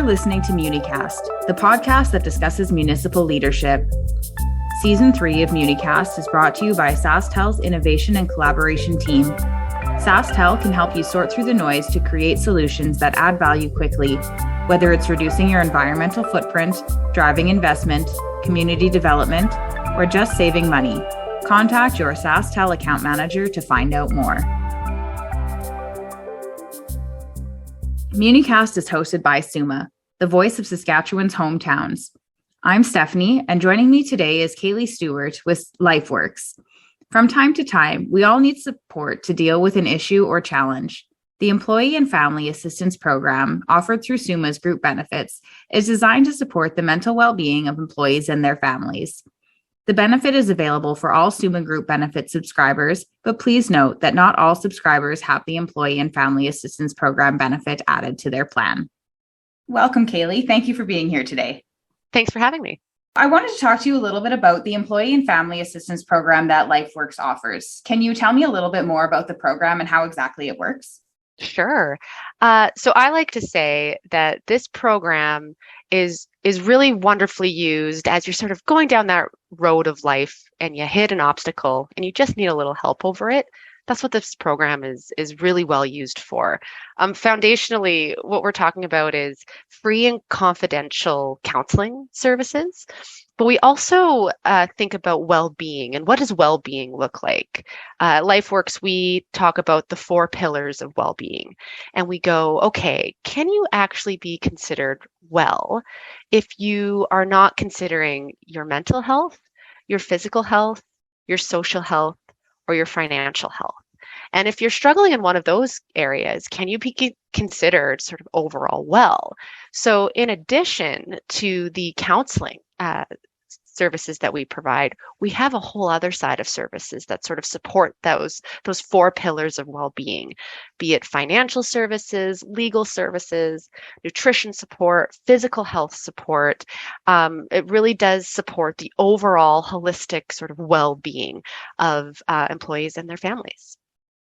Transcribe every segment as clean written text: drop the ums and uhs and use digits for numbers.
You're listening to MuniCast, the podcast that discusses municipal leadership. Season 3 of MuniCast is brought to you by SaskTel's Innovation and Collaboration team. SaskTel can help you sort through the noise to create solutions that add value quickly, whether it's reducing your environmental footprint, driving investment, community development, or just saving money. Contact your SaskTel account manager to find out more. MuniCast is hosted by Suma, the voice of Saskatchewan's hometowns. I'm Stephanie, and joining me today is Caylee Stewart with LifeWorks. From time to time, we all need support to deal with an issue or challenge. The Employee and Family Assistance Program, offered through Suma's group benefits, is designed to support the mental well-being of employees and their families. The benefit is available for all Suma Group Benefit subscribers, but please note that not all subscribers have the Employee and Family Assistance Program benefit added to their plan. Welcome, Caylee. Thank you for being here today. Thanks for having me. I wanted to talk to you a little bit about the Employee and Family Assistance Program that LifeWorks offers. Can you tell me a little bit more about the program and how exactly it works? Sure. So I like to say that this program is really wonderfully used as you're sort of going down that road of life and you hit an obstacle and you just need a little help over it. That's what this program is really well used for. Foundationally, what we're talking about is free and confidential counseling services. But we also think about well-being and what does well-being look like? At LifeWorks, we talk about the 4 pillars of well-being. And we go, okay, can you actually be considered well if you are not considering your mental health, your physical health, your social health, or your financial health? And if you're struggling in one of those areas, can you be considered sort of overall well? So in addition to the counseling services that we provide, we have a whole other side of services that sort of support those 4 pillars of well-being, be it financial services, legal services, nutrition support, physical health support. It really does support the overall holistic sort of well-being of employees and their families.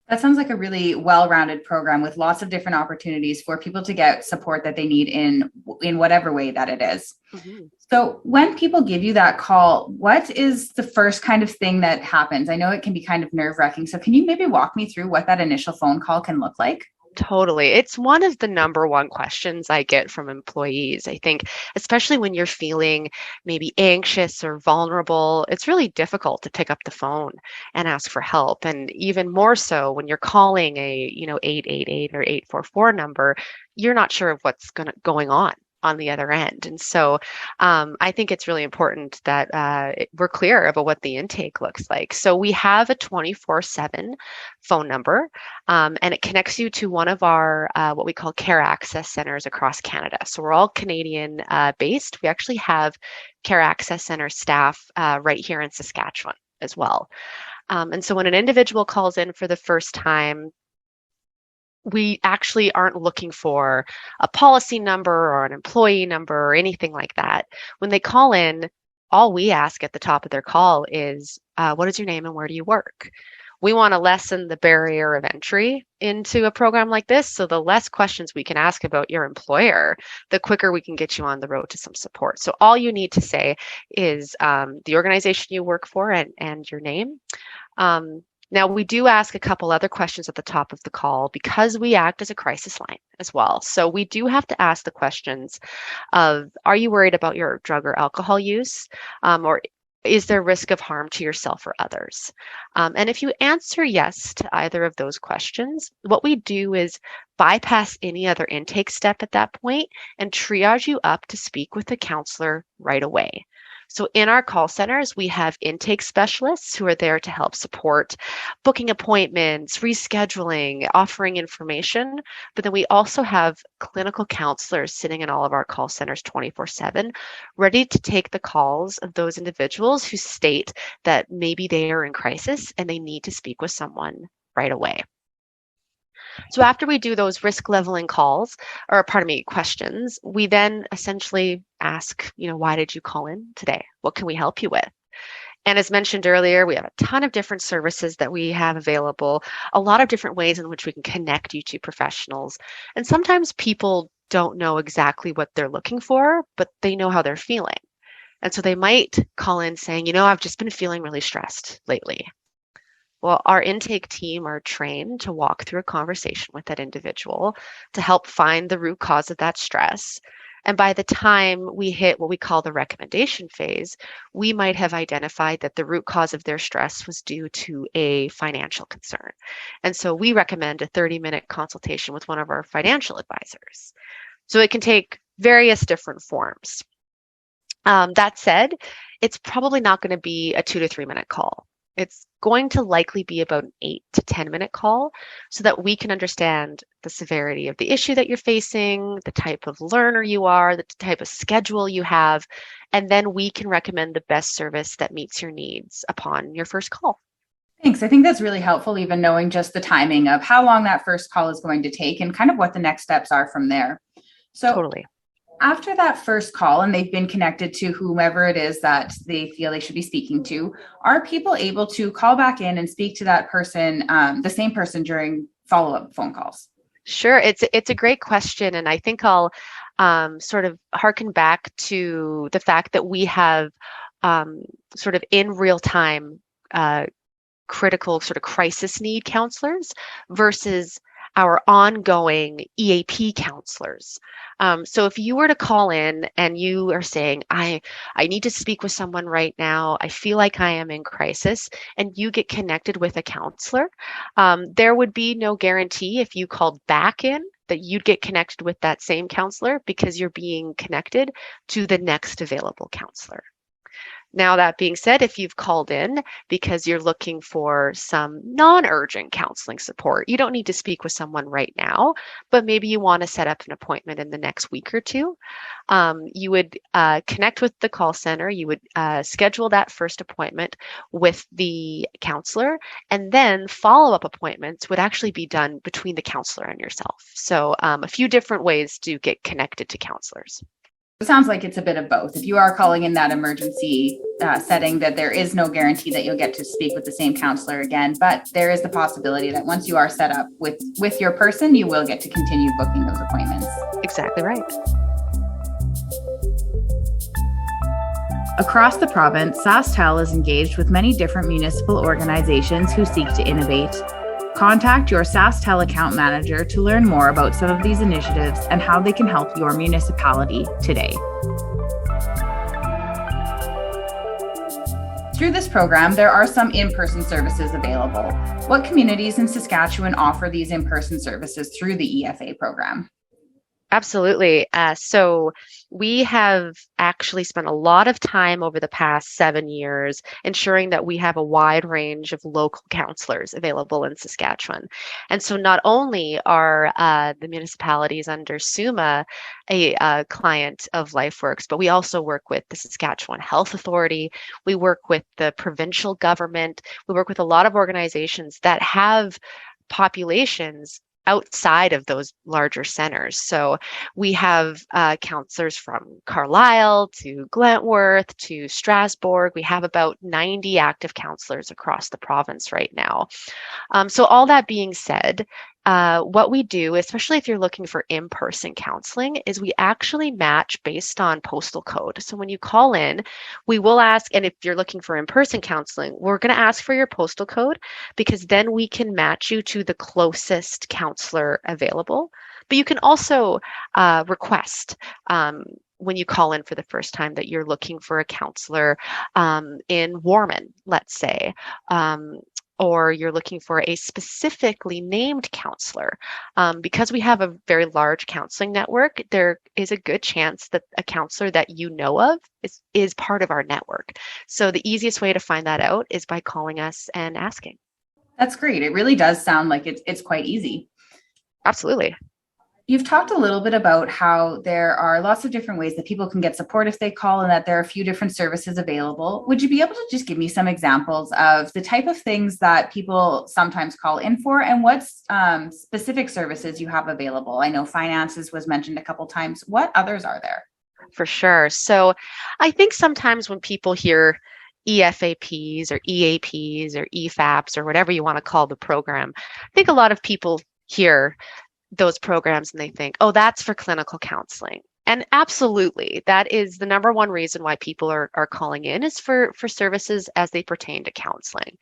That sounds like a really well-rounded program with lots of different opportunities for people to get support that they need in whatever way that it is. Mm-hmm. So when people give you that call, what is the first kind of thing that happens? I know it can be kind of nerve-wracking. So can you maybe walk me through what that initial phone call can look like? Totally. It's one of the number one questions I get from employees. I think, especially when you're feeling maybe anxious or vulnerable, it's really difficult to pick up the phone and ask for help. And even more so when you're calling a 888 or 844 number, you're not sure of what's going on the other end. And so I think it's really important that we're clear about what the intake looks like. So we have a 24/7 phone number, and it connects you to one of our what we call care access centers across Canada. So we're all Canadian based. We actually have care access center staff right here in Saskatchewan as well. And so when an individual calls in for the first time, we actually aren't looking for a policy number or an employee number or anything like that. When they call in, all we ask at the top of their call is, what is your name and where do you work? We want to lessen the barrier of entry into a program like this. So the less questions we can ask about your employer, the quicker we can get you on the road to some support. So all you need to say is the organization you work for and your name. Now, we do ask a couple other questions at the top of the call because we act as a crisis line as well. So we do have to ask the questions of, are you worried about your drug or alcohol use? Or is there risk of harm to yourself or others? And if you answer yes to either of those questions, what we do is bypass any other intake step at that point and triage you up to speak with a counselor right away. So in our call centers, we have intake specialists who are there to help support booking appointments, rescheduling, offering information. But then we also have clinical counselors sitting in all of our call centers 24/7, ready to take the calls of those individuals who state that maybe they are in crisis and they need to speak with someone right away. So after we do those risk leveling questions, we then essentially ask, why did you call in today? What can we help you with? And as mentioned earlier, we have a ton of different services that we have available, a lot of different ways in which we can connect you to professionals. And sometimes people don't know exactly what they're looking for, but they know how they're feeling. And so they might call in saying, I've just been feeling really stressed lately. Well, our intake team are trained to walk through a conversation with that individual to help find the root cause of that stress. And by the time we hit what we call the recommendation phase, we might have identified that the root cause of their stress was due to a financial concern. And so we recommend a 30-minute consultation with one of our financial advisors. So it can take various different forms. That said, it's probably not going to be a 2 to 3 minute call. It's going to likely be about an 8 to 10-minute call so that we can understand the severity of the issue that you're facing, the type of learner you are, the type of schedule you have, and then we can recommend the best service that meets your needs upon your first call. Thanks. I think that's really helpful, even knowing just the timing of how long that first call is going to take and kind of what the next steps are from there. So totally. After that first call and they've been connected to whomever it is that they feel they should be speaking to, are people able to call back in and speak to that person, the same person, during follow-up phone calls? Sure. It's a great question. And I think I'll sort of harken back to the fact that we have sort of in real time critical sort of crisis need counselors versus our ongoing EAP counselors. So if you were to call in and you are saying, I need to speak with someone right now, I feel like I am in crisis, and you get connected with a counselor, there would be no guarantee if you called back in that you'd get connected with that same counselor because you're being connected to the next available counselor. Now, that being said, if you've called in because you're looking for some non-urgent counseling support, you don't need to speak with someone right now, but maybe you want to set up an appointment in the next week or two. You would connect with the call center. You would schedule that first appointment with the counselor, and then follow-up appointments would actually be done between the counselor and yourself. So a few different ways to get connected to counselors. It sounds like it's a bit of both. If you are calling in that emergency setting, that there is no guarantee that you'll get to speak with the same counselor again, but there is the possibility that once you are set up with your person, you will get to continue booking those appointments. Exactly right. Across the province, SaskTel is engaged with many different municipal organizations who seek to innovate. Contact your SaskTel account manager to learn more about some of these initiatives and how they can help your municipality today. Through this program, there are some in-person services available. What communities in Saskatchewan offer these in-person services through the EFA program? Absolutely. So we have actually spent a lot of time over the past 7 years ensuring that we have a wide range of local counselors available in Saskatchewan. And so not only are the municipalities under SUMA a client of LifeWorks, but we also work with the Saskatchewan Health Authority. We work with the provincial government. We work with a lot of organizations that have populations outside of those larger centers. So we have counselors from Carlisle to Glentworth to Strasbourg. We have about 90 active counselors across the province right now. So all that being said, what we do, especially if you're looking for in-person counseling, is we actually match based on postal code. So when you call in, we will ask, and if you're looking for in-person counseling, we're going to ask for your postal code because then we can match you to the closest counselor available. But you can also request when you call in for the first time that you're looking for a counselor in Warman, let's say, or you're looking for a specifically named counselor. Because we have a very large counseling network, there is a good chance that a counselor that you know of is part of our network. So the easiest way to find that out is by calling us and asking. That's great. It really does sound like it's quite easy. Absolutely. You've talked a little bit about how there are lots of different ways that people can get support if they call and that there are a few different services available. Would you be able to just give me some examples of the type of things that people sometimes call in for and what specific services you have available? I know finances was mentioned a couple times. What others are there? For sure. So I think sometimes when people hear EFAPs or EAPs or EFAPs or whatever you want to call the program, I think a lot of people hear those programs and they think, oh, that's for clinical counseling. And absolutely, that is the number one reason why people are calling in is for services as they pertain to counseling.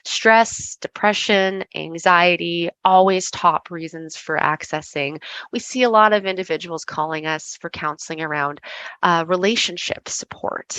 Stress, depression, anxiety, always top reasons for accessing. We see a lot of individuals calling us for counseling around relationship support.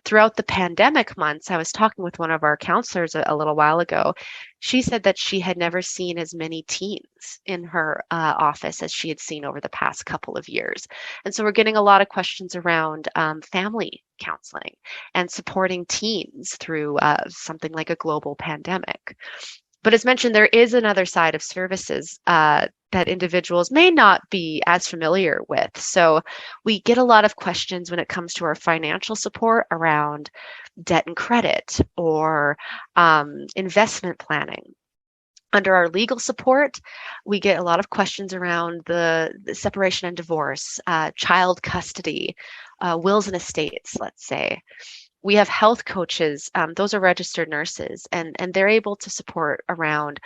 Throughout the pandemic months, I was talking with one of our counselors a little while ago. She said that she had never seen as many teens in her office as she had seen over the past couple of years. And so we're getting a lot of questions around family counseling and supporting teens through something like a global pandemic. But as mentioned, there is another side of services that individuals may not be as familiar with. So we get a lot of questions when it comes to our financial support around debt and credit or investment planning. Under our legal support, we get a lot of questions around the separation and divorce, child custody, wills and estates, let's say. We have health coaches, those are registered nurses, and they're able to support around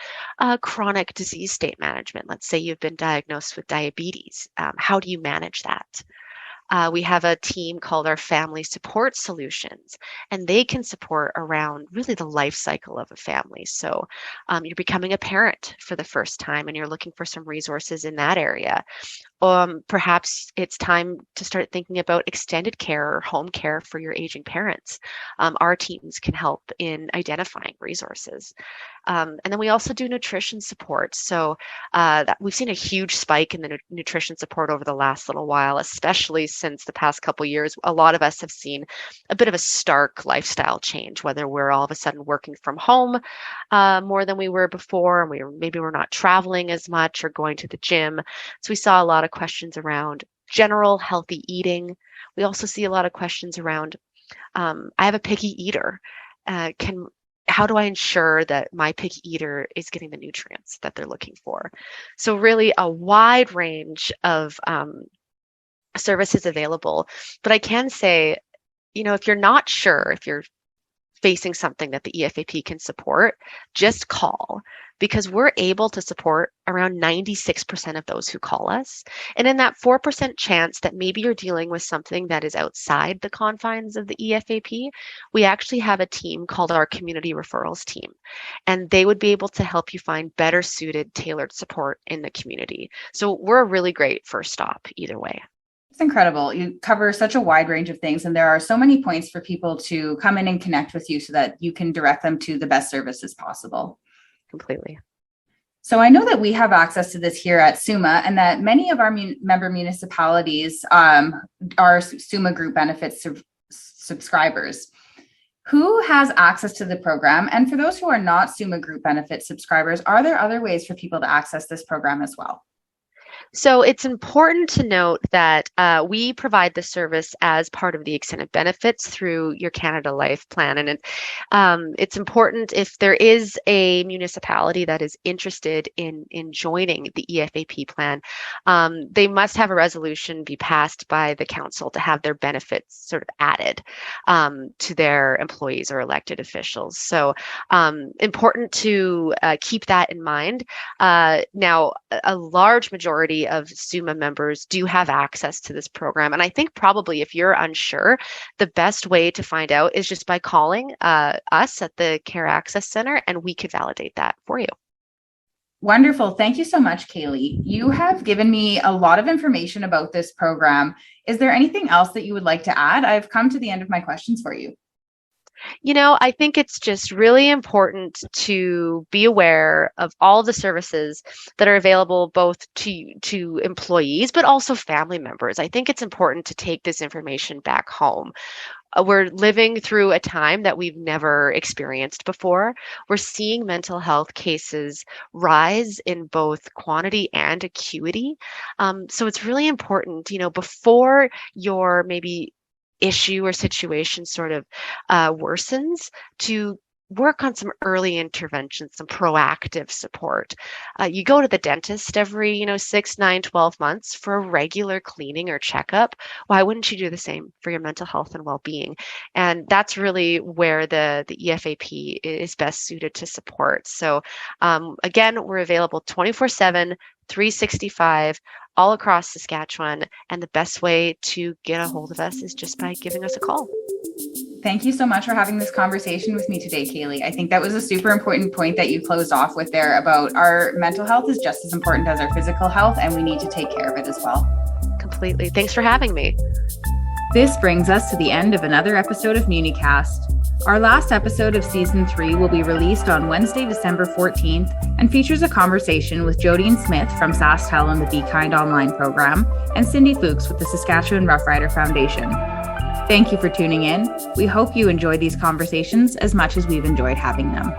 chronic disease state management. Let's say you've been diagnosed with diabetes. How do you manage that? We have a team called our Family Support Solutions, and they can support around really the life cycle of a family. So you're becoming a parent for the first time and you're looking for some resources in that area. Perhaps it's time to start thinking about extended care or home care for your aging parents. Our teams can help in identifying resources. And then we also do nutrition support. So we've seen a huge spike in the nutrition support over the last little while, especially since the past couple years. A lot of us have seen a bit of a stark lifestyle change, whether we're all of a sudden working from home more than we were before, and maybe we're not traveling as much or going to the gym. So we saw a lot of questions around general healthy eating. We also see a lot of questions around, I have a picky eater. How do I ensure that my picky eater is getting the nutrients that they're looking for? So really a wide range of services available. But I can say, if you're not sure, if you're facing something that the EFAP can support, just call, because we're able to support around 96% of those who call us. And in that 4% chance that maybe you're dealing with something that is outside the confines of the EFAP, we actually have a team called our community referrals team, and they would be able to help you find better suited, tailored support in the community. So we're a really great first stop either way. It's incredible. You cover such a wide range of things, and there are so many points for people to come in and connect with you so that you can direct them to the best services possible. Completely. So I know that we have access to this here at SUMA, and that many of our member municipalities are SUMA group benefits subscribers. Who has access to the program? And for those who are not SUMA group benefit subscribers, are there other ways for people to access this program as well? So it's important to note that we provide the service as part of the extended benefits through your Canada Life plan. And it's important, if there is a municipality that is interested in joining the EFAP plan, they must have a resolution be passed by the council to have their benefits sort of added to their employees or elected officials. So important to keep that in mind. Now, a large majority of SUMA members do have access to this program. And I think probably if you're unsure, the best way to find out is just by calling us at the Care Access Center, and we could validate that for you. Wonderful. Thank you so much, Caylee. You have given me a lot of information about this program. Is there anything else that you would like to add? I've come to the end of my questions for you. I think it's just really important to be aware of all the services that are available both to employees, but also family members. I think it's important to take this information back home. We're living through a time that we've never experienced before. We're seeing mental health cases rise in both quantity and acuity. So it's really important, before your maybe issue or situation sort of worsens, to work on some early intervention, some proactive support. You go to the dentist every, 6, 9, 12 months for a regular cleaning or checkup. Why wouldn't you do the same for your mental health and well-being? And that's really where the EFAP is best suited to support. So again, we're available 24/7, 365 all across Saskatchewan. And the best way to get a hold of us is just by giving us a call. Thank you so much for having this conversation with me today, Caylee. I think that was a super important point that you closed off with there about our mental health is just as important as our physical health, and we need to take care of it as well. Completely. Thanks for having me. This brings us to the end of another episode of MuniCast. Our last episode of Season 3 will be released on Wednesday, December 14th, and features a conversation with Jodine Smith from SaskTel and the Be Kind online program, and Cindy Fuchs with the Saskatchewan Rough Rider Foundation. Thank you for tuning in. We hope you enjoy these conversations as much as we've enjoyed having them.